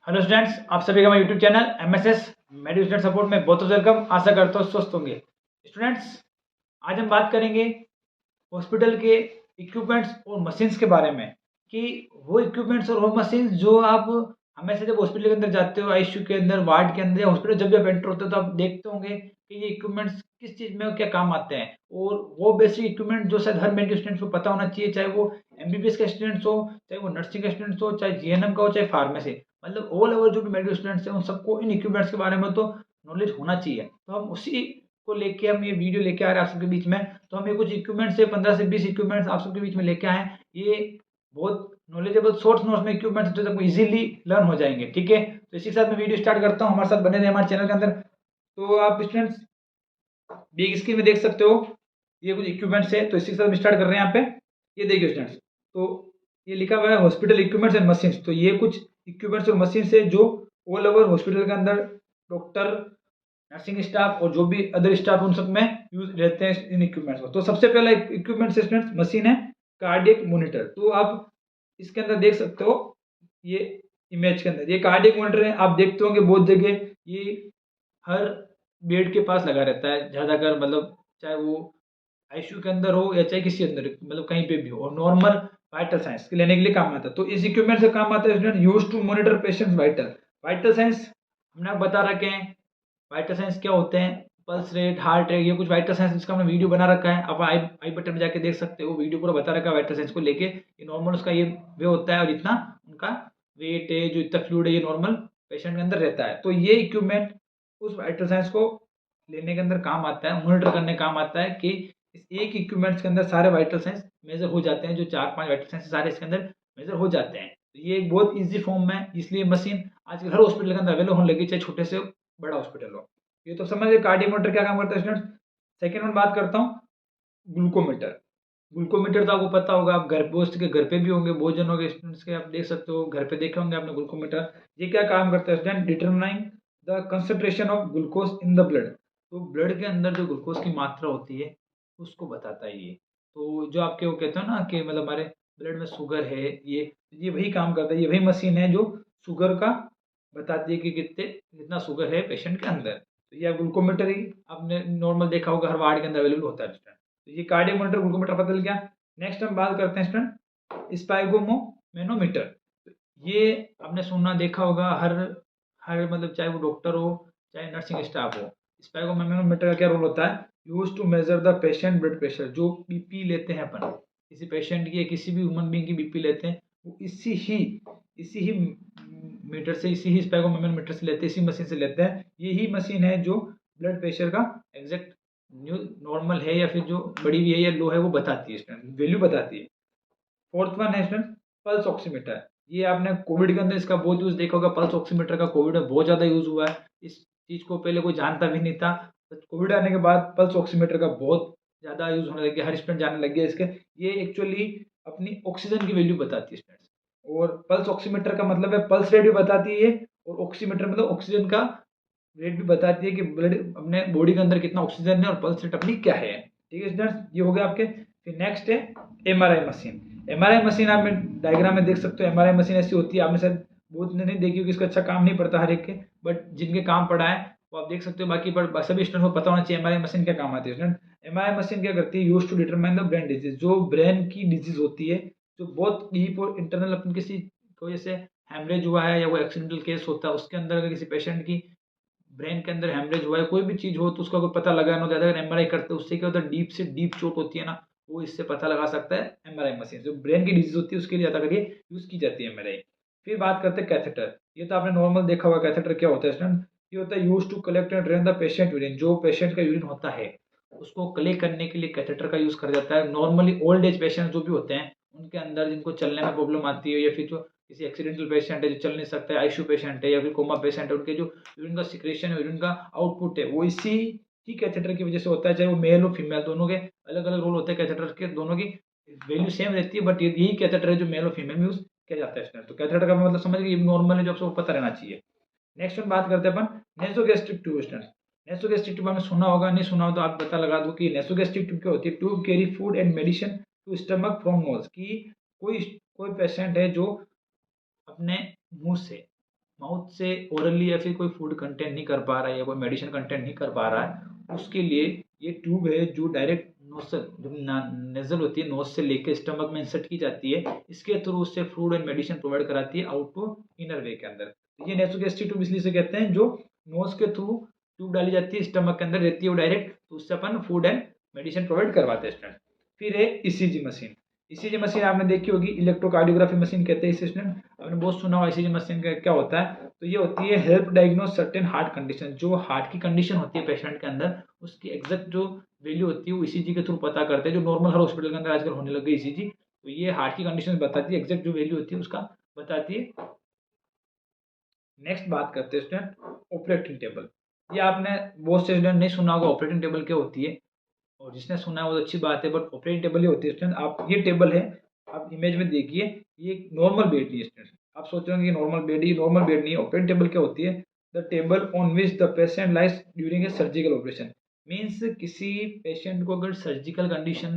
Hello students, आप सभी का मेरे YouTube channel MSS medical student support में बहुत वेलकम। आशा करता हूँ स्वस्थ होंगे। स्टूडेंट्स, आज हम बात करेंगे हॉस्पिटल के इक्विपमेंट्स और मशीन्स के बारे में कि वो इक्विपमेंट्स और वो मशीन्स जो आप हमेशा जब हॉस्पिटल के अंदर जाते हो, आईसीयू के अंदर, वार्ड के अंदर या हॉस्पिटल जब भी आप एंटर होते हो तो आप देखते होंगे कि ये इक्विपमेंट्स किस चीज़ में और क्या काम आते हैं। और वो बेसिक इक्विपमेंट जो शायद हर मेडिकल स्टूडेंट को पता होना चाहिए, चाहे वो एमबीबीएस का स्टूडेंट्स हो, चाहे वो नर्सिंग का स्टूडेंट्स हो, चाहे जीएनएम का हो, चाहे फार्मेसी, मतलब ऑल ओवर जो भी मेडिकल स्टूडेंट्स हैं उन सबको इन इक्विपमेंट्स के बारे में तो नॉलेज होना चाहिए। तो हम उसी को लेके हम ये वीडियो लेके आ रहे हैं आप सबके बीच में। तो हम ये कुछ इक्विपमेंट्स से 15 से 20 इक्विपमेंट्स आप सबके बीच में लेके आए हैं। ये बहुत नॉलेजेबल शॉर्ट नोट्स में इक्विपमेंट्स जो आपको इजीली लर्न हो जाएंगे। ठीक है, तो इसी के साथ मैं वीडियो स्टार्ट करता हूँ। हमारे साथ बने रहे हमारे चैनल के अंदर। तो आप स्टूडेंट्स बिग स्क्रीन में देख सकते हो ये कुछ इक्विपमेंट्स है। तो इसी के साथ हम स्टार्ट कर रहे हैं यहाँ पे। ये देखिए स्टूडेंट्स, तो ये लिखा हुआ है हॉस्पिटल इक्विपमेंट्स एंड मशीन्स। तो ये कुछ इक्विपमेंट्स और मशीन्स है जो ऑल ओवर हॉस्पिटल के अंदर डॉक्टर, नर्सिंग स्टाफ और जो भी अदर स्टाफ उन सब में यूज रहते हैं इन इक्विपमेंट्स को। तो सबसे पहला इक्विपमेंट स्टूडेंट्स मशीन है कार्डियक मॉनिटर। तो आप इसके अंदर देख सकते हो, ये इमेज के अंदर ये कार्डियक मॉनिटर है। आप देखते होंगे बहुत जगह ये हर बेड के पास लगा रहता है ज़्यादातर, मतलब चाहे वो आईसीयू के अंदर हो या चाहे किसी अंदर, मतलब कहीं पे भी हो। और नॉर्मल वाइटल साइंस के लेने के लिए काम आता है। तो इस इक्विपमेंट से काम आता है student use to monitor patients vital. Vital signs हमने आपको बता रखे हैं। वाइटल साइंस क्या होते हैं, पल्स रेट, हार्ट रेट, ये कुछ वाइटल साइंस जिसका हमने वीडियो बना रखा है। आप आई बटन में जाके देख सकते हो, वीडियो पूरा बता रखा है वाइटल साइंस को लेके। ये नॉर्मल उसका ये वे होता है और इतना उनका वेट है, जो इतना फ्लूइड है, ये नॉर्मल पेशेंट के अंदर रहता है। तो ये इक्विपमेंट उस वाइटल साइंस को लेने के अंदर काम आता है, मॉनिटर करने काम आता है कि इस एक इक्विपमेंट्स के अंदर सारे वाइटल साइंस मेजर हो जाते हैं। जो 4-5 वाइटल साइंस सारे इसके अंदर मेजर हो जाते हैं। तो ये एक बहुत ईजी फॉर्म में, इसलिए मशीन आजकल हर हॉस्पिटल के अंदर अवेलेबल होने लगी, चाहे छोटे से बड़ा हॉस्पिटल हो। ये तो समझ गए कार्डियो मोटर क्या काम करता है स्टूडेंट। सेकेंड में बात करता हूँ ग्लूकोमीटर। ग्लूकोमीटर तो आपको पता होगा, आप घर पोस्ट के घर पे भी होंगे, बहुत जनों के स्टूडेंट्स के आप देख सकते हो, घर पे देखे होंगे आपने ग्लूकोमीटर। ये क्या काम करता है student, determining the concentration of glucose in the blood. तो ब्लड के अंदर जो ग्लूकोज की मात्रा होती है उसको बताता है ये। तो जो आपके वो कहते हैं ना कि मतलब हमारे ब्लड में शुगर है, ये वही काम करता है। ये वही मशीन है जो शुगर का बताती है कि कितना शुगर है पेशेंट के अंदर। तो ये ग्लूकोमीटर ही आपने नॉर्मल देखा होगा, हर वार्ड के अंदर अवेलेबल होता है स्टूडेंट। तो ये कार्डियो मॉनिटर ग्लूकोमीटर पता चल गया। नेक्स्ट हम बात करते हैं स्टूडेंट स्पाइगोमो मैनोमीटर। ये आपने सुनना देखा होगा, हर हर मतलब चाहे वो डॉक्टर हो चाहे नर्सिंग स्टाफ हो। स्पाइगोमो मैनोमीटर का क्या रोल होता है, use to measure the patient blood pressure. जो बीपी लेते हैं अपन, किसी पेशेंट की या किसी भी ह्यूमन बीइंग की बीपी लेते हैं, वो इसी ही मीटर से, इसी ही स्पाइगोमो मैनोमीटर से लेते हैं, इसी मशीन से लेते हैं। यही मशीन है जो ब्लड प्रेशर का एग्जैक्ट जो नॉर्मल है या फिर जो बढ़ी हुई है या लो है वो बताती है, स्टूडेंट वैल्यू बताती है। फोर्थ वन है स्टूडेंट पल्स ऑक्सीमीटर। ये आपने कोविड के अंदर इसका बहुत यूज देखा होगा। पल्स ऑक्सीमीटर का कोविड में बहुत ज़्यादा यूज हुआ है। इस चीज़ को पहले कोई जानता भी नहीं था, बट कोविड आने के बाद पल्स ऑक्सीमीटर का बहुत ज़्यादा यूज होने लग गया, हर स्टूडेंट जानने लग गया इसके। ये एक्चुअली अपनी ऑक्सीजन की वैल्यू बताती है स्टूडेंट्स। और पल्स ऑक्सीमीटर का मतलब है पल्स रेट भी बताती है, और ऑक्सीमीटर मतलब ऑक्सीजन का रेट भी बताती है कि ब्लड अपने बॉडी के अंदर कितना ऑक्सीजन है और पल्स रेट अपनी क्या है। ठीक है स्टूडेंट्स, ये हो गया आपके। फिर नेक्स्ट है एमआरआई मशीन। एमआरआई मशीन आप डायग्राम में देख सकते हो। एमआरआई मशीन ऐसी होती है, आपने शायद बहुत ने नहीं देखी होगी, इसका अच्छा काम नहीं पड़ता हर एक के, बट जिनके काम पड़ा है वो आप देख सकते हो। बाकी पर सभी स्टूडेंट को पता होना चाहिए एमआरआई मशीन क्या काम आती है स्टूडेंट। एमआरआई मशीन क्या करती है, use to determine the brain disease. जो ब्रेन की डिजीज होती है, जो बहुत डीप और इंटरनल, अपन किसी को जैसे हेमरेज हुआ है या वो एक्सीडेंटल केस होता है, उसके अंदर अगर किसी पेशेंट की ब्रेन के अंदर हेमरेज हुआ है, कोई भी चीज हो, तो उसका कोई पता लगाना हो ज्यादा, अगर एमआरआई करते हैं उससे क्या होता है, डीप से डीप चोट होती है ना, वो इससे पता लगा सकता है एमआरआई मशीन। जो ब्रेन की डिजीज होती है उसके लिए ज्यादा करके यूज की जाती है एमआरआई। फिर बात करते हैं कैथेटर। ये तो आपने नॉर्मल देखा होगा। कैथेटर क्या होता है स्टूडेंट, ये होता है use to collect and drain the patient urine. जो पेशेंट का यूरिन होता है उसको कलेक्ट करने के लिए कैथेटर का यूज करा जाता है। नॉर्मली ओल्ड एज पेशेंट जो भी होते हैं उनके अंदर, जिनको चलने में प्रॉब्लम आती है, या फिर जो किसी एक्सीडेंटल पेशेंट है जो चल नहीं सकता है, आईसीयू पेशेंट है या फिर कोमा पेशेंट है, उनके जो यूरिन का सिक्रेशन है, यूरिन का आउटपुट है, वो इसी ही कैथेटर की वजह से होता है। चाहे वो मेल हो फीमेल, दोनों के अलग अलग रोल होते हैं कैथेटर के, दोनों की वैल्यू सेम रहती है, बट यही कैथेटर है जो मेल और फीमेल में यूज किया जाता है स्टूडेंट। तो कैथेटर का मतलब समझ गए, नॉर्मल है जो आपको पता रहना चाहिए। नेक्स्ट में बात करते हैं अपन नेसोगैस्ट्रिक ट्यूब स्टूडेंट। नेसोगैस्ट्रिक ट्यूब आपने सुना होगा, नहीं सुना हो तो आप पता लगा दो कि नेसोगैस्ट्रिक ट्यूब क्या होती है। Tube carry food and medicine to stomach from nose. की कोई कोई पेशेंट है जो अपने मुंह से माउथ से ओरली या फिर कोई फूड कंटेंट नहीं कर पा रहा है या कोई मेडिसिन कंटेंट नहीं कर पा रहा है, उसके लिए ये ट्यूब है जो डायरेक्ट नोजल जो नेजल होती है, नोज से लेके स्टमक में इंसर्ट की जाती है, इसके थ्रू उससे फूड एंड मेडिसिन प्रोवाइड कराती है आउट टू इनर वे के अंदर। तो ये नेसोगेस्ट्रिक ट्यूब इसलिए से कहते हैं, जो नोज के थ्रू ट्यूब डाली जाती है, स्टमक के अंदर रहती है वो डायरेक्ट, तो उससे अपन फूड एंड मेडिसिन प्रोवाइड करवाते हैं स्टूडेंट। फिर है ईसीजी मशीन। ईसीजी मशीन आपने देखी होगी, इलेक्ट्रोकार्डियोग्राफी मशीन कहते हैं इसे स्टूडेंट, आपने बहुत सुना होगा ईसीजी मशीन का क्या होता है। तो ये होती है help diagnose certain heart condition, जो हार्ट की कंडीशन होती है पेशेंट के अंदर, उसकी एग्जैक्ट जो वैल्यू होती है वो ईसीजी के थ्रू पता करते हैं, जो नॉर्मल हर हॉस्पिटल के अंदर आजकल होने लग गई ईसीजी। तो ये हार्ट की कंडीशन बताती है, एग्जैक्ट जो वैल्यू होती है उसका बताती है। नेक्स्ट बात करते हैं स्टूडेंट ऑपरेटिंग टेबल। ये आपने बहुत से स्टूडेंट नहीं सुना होगा ऑपरेटिंग टेबल क्या होती है, और जिसने सुना है वो तो अच्छी बात है, बट ऑपरेटिंग टेबल ये होती है स्टूडेंट, आप ये टेबल है, आप इमेज में देखिए, ये नॉर्मल बेड नहीं है स्टूडेंट। आप सोच रहे होंगे कि नॉर्मल बेड, ये नॉर्मल बेड नहीं है। ऑपरेटिंग टेबल क्या होती है, the table on which the patient lies during a surgical operation. Means किसी पेशेंट को अगर सर्जिकल कंडीशन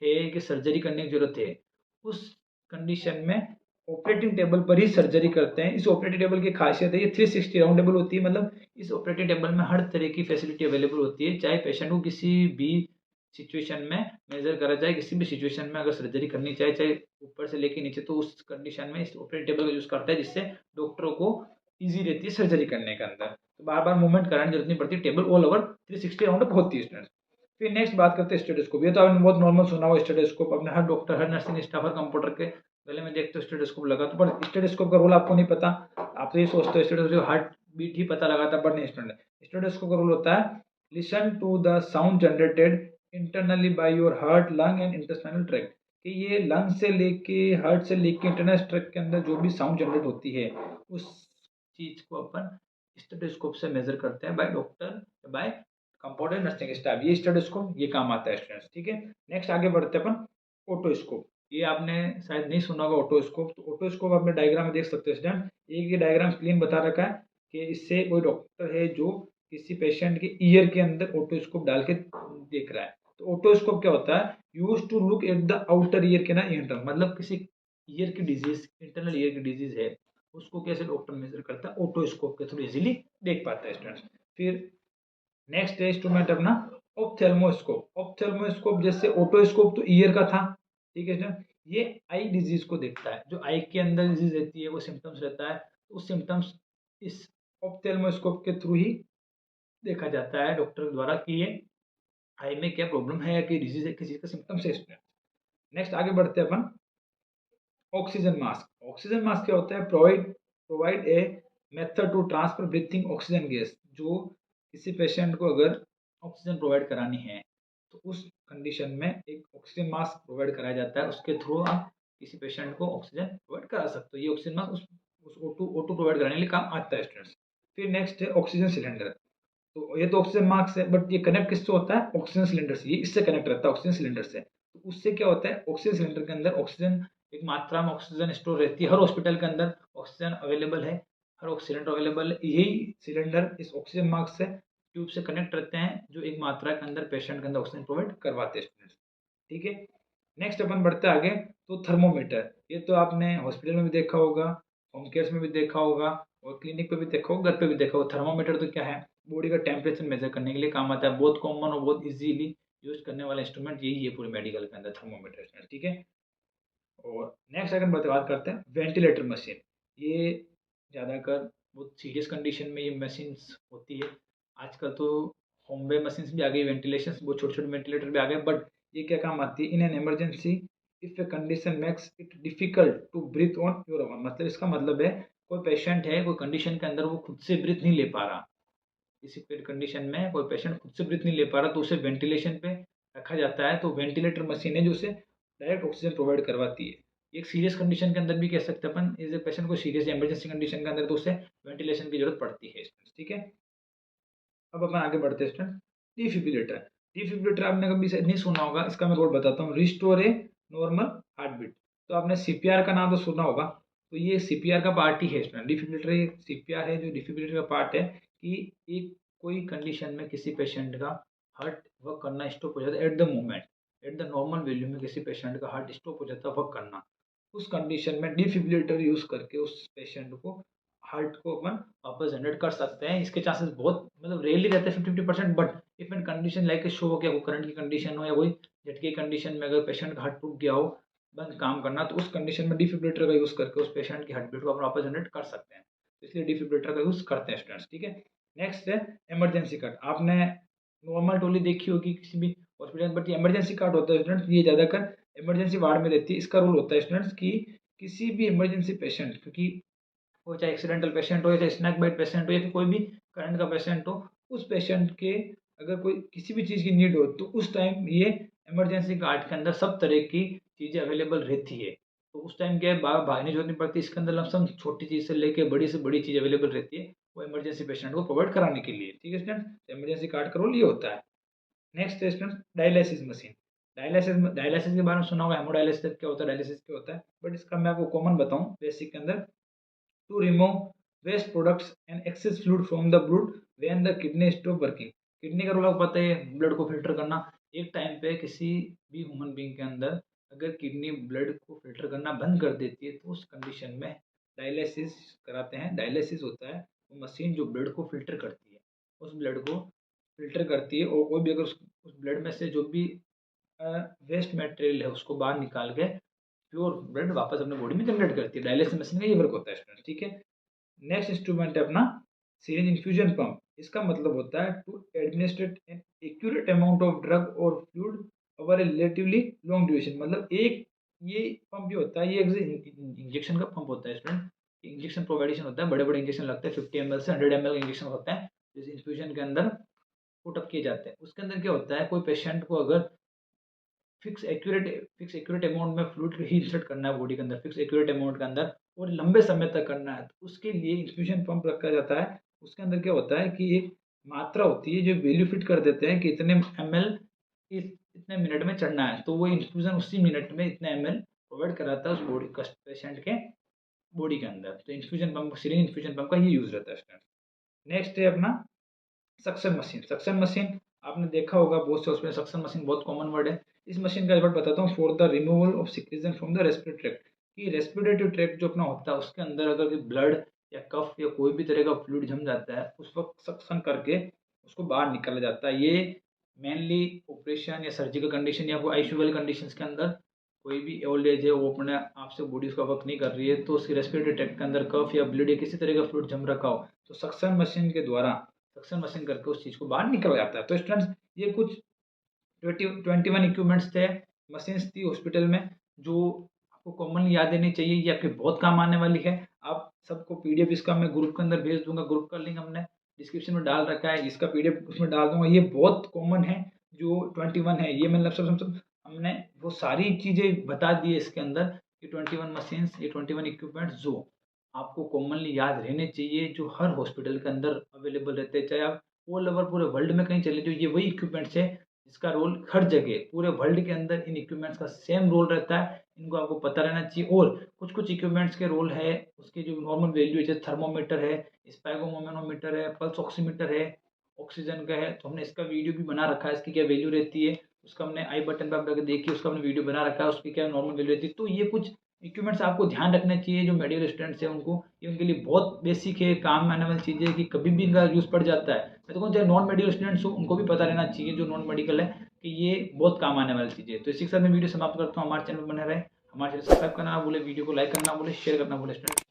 है कि सर्जरी करने की जरूरत है, उस कंडीशन में ऑपरेटिंग टेबल पर ही सर्जरी करते हैं। इस ऑपरेटिंग टेबल की खासियत है ये 360 राउंडेबल होती है, मतलब इस ऑपरेटिंग टेबल में हर तरह की फैसिलिटी अवेलेबल होती है, चाहे पेशेंट को किसी भी सिचुएशन में मेजर करा जाए, किसी भी सिचुएशन में अगर सर्जरी करनी चाहे, चाहे ऊपर से लेके नीचे, तो उस कंडीशन में इस ऑपरेटिंग टेबल का यूज करता है, जिससे डॉक्टरों को इजी रहती है सर्जरी करने के अंदर, तो बार बार मूवमेंट कराने की जरूरत नहीं पड़ती, टेबल ऑल ओवर 360 राउंड होती है स्टूडेंट्स। फिर नेक्स्ट बात करते हैं स्टेथोस्कोप। ये तो आपने बहुत नॉर्मल सुना हुआ स्टेथोस्कोप, अपने हर डॉक्टर, हर नर्सिंग स्टाफ, हर कंप्यूटर के गले में देखते हो स्टेथोस्कोप लगा, तो पर स्टेथोस्कोप का रोल आपको नहीं पता। आप तो ये सोचते हो स्टेथोस्कोप हार्ट बीट ही पता लगाता, पर नहीं स्टूडेंट, स्टेथोस्कोप का रोल होता है listen to the sound generated internally by your heart, lung and intestinal tract, कि ये लंग से लेके हार्ट से लेके इंटरनल ट्रैक्ट के अंदर जो भी साउंड जनरेट होती है, उस चीज को अपन स्टेथोस्कोप से मेजर करते हैं by doctor, by compounder nursing staff. ये स्टेथोस्कोप ये काम आता है स्टूडेंट्स, ठीक है। नेक्स्ट आगे बढ़ते हैं अपन ओटोस्कोप। ये आपने शायद नहीं सुना होगा ओटोस्कोप। तो ओटोस्कोप आपने डायग्राम में देख सकते हैं स्टूडेंट, एक ये डायग्राम क्लीन बता रखा है कि इससे कोई डॉक्टर है जो किसी पेशेंट के ईयर के अंदर ओटोस्कोप डाल के देख रहा है। तो ओटोस्कोप क्या होता है, use to look at the outer ear के ना इंटर, मतलब किसी ईयर की डिजीज, इंटरनल ईयर की डिजीज है, उसको कैसे डॉक्टर मेजर करता है, ओटोस्कोप के थ्रू इजीली देख पाता है स्टूडेंट्स। फिर नेक्स्ट है इंस्ट्रूमेंट अपना ऑप्थेल्मोस्कोप। ऑप्थेल्मोस्कोप जैसे ओटोस्कोप तो ईयर का था, ठीक है सर, ये आई डिजीज को देखता है, जो आई के अंदर डिजीज रहती है, वो सिम्टम्स रहता है, तो उस सिम्टम्स इस ऑप्थेल्मोस्कोप के थ्रू ही देखा जाता है डॉक्टर द्वारा कि ये आई में क्या प्रॉब्लम है या कि डिजीज है, किसी चीज का सिम्टम्स है। नेक्स्ट आगे बढ़ते हैं अपन ऑक्सीजन मास्क। ऑक्सीजन मास्क क्या होता है, provide a method to transfer breathing oxygen gas, जो किसी पेशेंट को अगर ऑक्सीजन प्रोवाइड करानी है, तो उस कंडीशन में एक ऑक्सीजन मास्क प्रोवाइड कराया जाता है, उसके थ्रू आप किसी पेशेंट को ऑक्सीजन प्रोवाइड करा सकते हो। ये ऑक्सीजन मास्क उस O2 प्रोवाइड कराने के लिए काम आता है स्टूडेंट्स। फिर नेक्स्ट है ऑक्सीजन सिलेंडर। तो ये तो ऑक्सीजन मास्क है, बट ये कनेक्ट किससे होता है, ऑक्सीजन सिलेंडर से, ये इससे कनेक्ट रहता है ऑक्सीजन सिलेंडर से। तो उससे क्या होता है, ऑक्सीजन सिलेंडर के अंदर ऑक्सीजन एक मात्रा में ऑक्सीजन स्टोर रहती है, हर हॉस्पिटल के अंदर ऑक्सीजन अवेलेबल है, हर सिलेंडर अवेलेबल है, यही सिलेंडर इस ऑक्सीजन मास्क से ट्यूब से कनेक्ट रहते हैं, जो एक मात्रा के अंदर पेशेंट के अंदर ऑक्सीजन प्रोवाइड करवाते हैं स्टूडेंट्स, ठीक है। नेक्स्ट अपन बढ़ते आगे, तो थर्मोमीटर। ये तो आपने हॉस्पिटल में भी देखा होगा, होम केयर्स में भी देखा होगा, और क्लिनिक पे भी देखा होगा, घर पे भी देखा होगा। थर्मोमीटर तो क्या है, बॉडी का टेम्परेचर मेजर करने के लिए काम आता है, बहुत कॉमन और बहुत इजीली यूज करने वाला इंस्ट्रूमेंट यही है पूरे मेडिकल के अंदर, थर्मोमीटर, ठीक है। और नेक्स्ट अगर बात करते हैं वेंटिलेटर मशीन। ये ज़्यादातर बहुत सीरियस कंडीशन में ये मशीन्स होती है। आजकल तो होमवे मशीन्स भी आ गई, वेंटिलेशन बहुत छोटे छोटे वेंटिलेटर भी आ गए, बट ये क्या काम आती है, in an emergency if a condition makes it difficult to breathe on your own. मतलब इसका मतलब है कोई पेशेंट है, कोई कंडीशन के अंदर वो खुद से ब्रीथ नहीं ले पा रहा, किसी कंडीशन में कोई पेशेंट खुद से ब्रीथ नहीं ले पा रहा, तो उसे वेंटिलेशन पे रखा जाता है। तो वेंटिलेटर मशीन है जो उसे डायरेक्ट ऑक्सीजन प्रोवाइड करवाती है। एक सीरियस कंडीशन के अंदर भी कह सकते हैं अपन, इस पेशेंट को सीरियस इमरजेंसी कंडीशन के अंदर तो उसे वेंटिलेशन की जरूरत पड़ती है, ठीक है। अब अपन आगे बढ़ते हैं, डिफिब्रिलेटर। डिफिब्रिलेटर आपने कभी शायद नहीं सुना होगा, इसका मैं रोल बताता हूँ, restore a normal heart beat. तो आपने सीपीआर का नाम तो सुना होगा, तो ये सीपीआर का पार्ट ही है स्टूडेंट। डिफिब्रिलेटर एक सीपीआर है जो डिफिब्रिलेटर का पार्ट है, कि एक कोई कंडीशन में किसी पेशेंट का हार्ट वर्क करना स्टॉप हो जाता है at the moment, at the normal value में किसी पेशेंट का हार्ट स्टॉप हो जाता है वर्क करना, उस कंडीशन में डिफिब्रिलेटर यूज करके उस पेशेंट को हार्ट को अपन वापस जनरेट कर सकते हैं। इसके चांसेस बहुत मतलब रेयरली रहते हैं 50-50%, but if in condition like show हो, क्या कोई करंट की कंडीशन हो या कोई झटके की कंडीशन में अगर पेशेंट का हार्ट रुक गया हो बंद काम करना, तो उस कंडीशन में डिफिब्रिलेटर का यूज़ करके उस पेशेंट की हार्ट बीट को अपन वापस जनरेट कर सकते हैं। तो इसलिए डिफिब्रिलेटर का यूज़ करते हैं स्टूडेंट्स, ठीक है। नेक्स्ट है इमरजेंसी कट। आपने नॉर्मल टोली देखी होगी किसी भी हॉस्पिटल में, बट ये इमरजेंसी कट होता है स्टूडेंट्स, ये ज़्यादातर इमरजेंसी वार्ड में रहती है। इसका रोल होता है स्टूडेंट्स कि किसी भी इमरजेंसी पेशेंट, क्योंकि वो चाहे एक्सीडेंटल पेशेंट हो या चाहे स्नैक बाइट पेशेंट हो या फिर कोई भी करंट का पेशेंट हो, उस पेशेंट के अगर कोई किसी भी चीज़ की नीड हो तो उस टाइम ये इमरजेंसी कार्ड के अंदर सब तरह की चीज़ें अवेलेबल रहती है। तो उस टाइम क्या है, भागने की जरूरत नहीं पड़ती, इसके अंदर लमसम छोटी चीज़ से लेके बड़ी से बड़ी चीज़ अवेलेबल रहती है वो इमरजेंसी पेशेंट को प्रोवाइड कराने के लिए, ठीक है स्टूडेंट। इमरजेंसी कार्ड का रोल ये होता है। नेक्स्ट है स्टूडेंट डायलिसिस मशीन। डायलिसिस के बारे में सुना होगा, हेमोडायलिसिस क्या होता है, डायलिसिस क्या होता है, बट इसका मैं आपको कॉमन बताऊं बेसिक के अंदर। To remove waste products and excess fluid from the blood when the kidney stop working. Kidney का रोल आपको पता है, ब्लड को फिल्टर करना। एक टाइम पे किसी भी ह्यूमन बीइंग के अंदर अगर किडनी ब्लड को फिल्टर करना बंद कर देती है तो उस कंडीशन में डायलिसिस कराते हैं। डायलिसिस होता है वो मशीन जो ब्लड को फिल्टर करती है, उस ब्लड को फिल्टर करती है और कोई भी अगर उस ब्लड में से जो भी वेस्ट मटेरियल है उसको बाहर निकाल के प्योर ब्लड वापस अपने बॉडी में जनरेट करती है। डायलिसिस मशीन का ये वर्क होता है स्टूडेंट, ठीक है। नेक्स्ट इंस्ट्रूमेंट है अपना सिरिंज इन्फ्यूजन पंप। इसका मतलब होता है to administrate an accurate amount of drug और fluid over a relatively long duration. मतलब एक ये पंप जो होता है ये इंजेक्शन का पंप होता है स्टूडेंट। इंजेक्शन प्रोवाइडेशन होता है, बड़े बड़े इंजेक्शन लगते हैं 50 ml से 100 ml इंजेक्शन होता है जिस इन्फ्यूजन के अंदर पुट अप किए जाते हैं। उसके अंदर क्या होता है, कोई पेशेंट को अगर फिक्स एक्यूरेट अमाउंट में फ्लूइड ही इंसर्ट करना है बॉडी के अंदर, फिक्स एक्यूरेट अमाउंट के अंदर और लंबे समय तक करना है, तो उसके लिए इन्फ्यूजन पंप रखा जाता है। उसके अंदर क्या होता है कि एक मात्रा होती है जो वैल्यू फिट कर देते हैं कि इतने ml इस इतने मिनट में चढ़ना है, तो वो इन्फ्यूजन उसी मिनट में इतने ml प्रोवाइड कराता है उस बॉडी पेशेंट के बॉडी के अंदर। तो infusion pump, syringe infusion pump का ये यूज रहता है। नेक्स्ट है अपना सक्शन मशीन। सक्शन मशीन आपने देखा होगा बहुत से हॉस्पिटल, सक्शन मशीन बहुत कॉमन वर्ड है। इस मशीन का वर्ड बताता हूँ, for the removal of secretion from the respiratory tract. कि रेस्पिरेटरी ट्रैक्ट जो अपना होता है उसके अंदर अगर ब्लड या कफ या कोई भी तरह का फ्लूइड जम जाता है उस वक्त सक्शन करके उसको बाहर निकाला जाता है। ये मेनली ऑपरेशन या सर्जिकल कंडीशन या कोई आईसीयू वाली कंडीशन के अंदर कोई भी ओल्ड एज है वो अपने आप से बॉडी उसका वर्क नहीं कर रही है तो उसकी रेस्पिरेटरी ट्रैक्ट के अंदर कफ या ब्लड या किसी तरह का फ्लूइड जम रखा हो तो सक्शन मशीन के द्वारा सक्शन मशीन करके उस चीज़ को बाहर निकल जाता है। तो स्टूडेंट्स ये कुछ 21 इक्विपमेंट्स थे, मशीन्स थी हॉस्पिटल में जो आपको कॉमनली याद रहनी चाहिए, ये आपके बहुत काम आने वाली है। आप सबको पीडीएफ इसका मैं ग्रुप के अंदर भेज दूंगा, ग्रुप का लिंक हमने डिस्क्रिप्शन में डाल रखा है, इसका पीडीएफ उसमें डाल दूंगा। ये बहुत कॉमन है जो 21 है, ये मतलब सब हमने वो सारी चीज़ें बता दी है इसके अंदर कि 21 मशीन्स, ये 21 इक्विपमेंट्स जो आपको कॉमनली याद रहने चाहिए, जो हर हॉस्पिटल के अंदर अवेलेबल रहते हैं, चाहे आप ऑल ओवर पूरे वर्ल्ड में कहीं चले जाओ, ये वही इक्विपमेंट्स है जिसका रोल हर जगह पूरे वर्ल्ड के अंदर इन इक्विपमेंट्स का सेम रोल रहता है। इनको आपको पता रहना चाहिए। और कुछ कुछ इक्विपमेंट्स के रोल है उसके जो नॉर्मल वैल्यू है, जैसे थर्मोमीटर है, स्पैगोमोमेनोमीटर है, पल्स ऑक्सीमीटर है, ऑक्सीजन का है, तो हमने इसका वीडियो भी बना रखा है, इसकी क्या वैल्यू रहती है उसका हमने आई बटन पर आप जाकर देखिए, उसका हमने वीडियो बना रखा है, उसकी क्या नॉर्मल वैल्यू रहती है। तो ये कुछ इक्विपमेंट्स आपको ध्यान रखना चाहिए जो मेडिकल स्टूडेंट्स हैं उनको, ये उनके लिए बहुत बेसिक है, काम आने वाली चीज़ है कि कभी भी इनका यूज़ पड़ जाता है। मैं तो कहूँ चाहे नॉन मेडिकल स्टूडेंट्स हो उनको भी पता रहना चाहिए जो नॉन मेडिकल है कि ये बहुत काम आने वाली चीज़ है। तो इसी के साथ मैं वीडियो समाप्त करता हूँ। हमारे चैनल पर बने रहे, हमारे चैनल सब्सक्राइब करना ना भूले, वीडियो को लाइक करना भूले, शेयर करना भूले स्टूडेंट।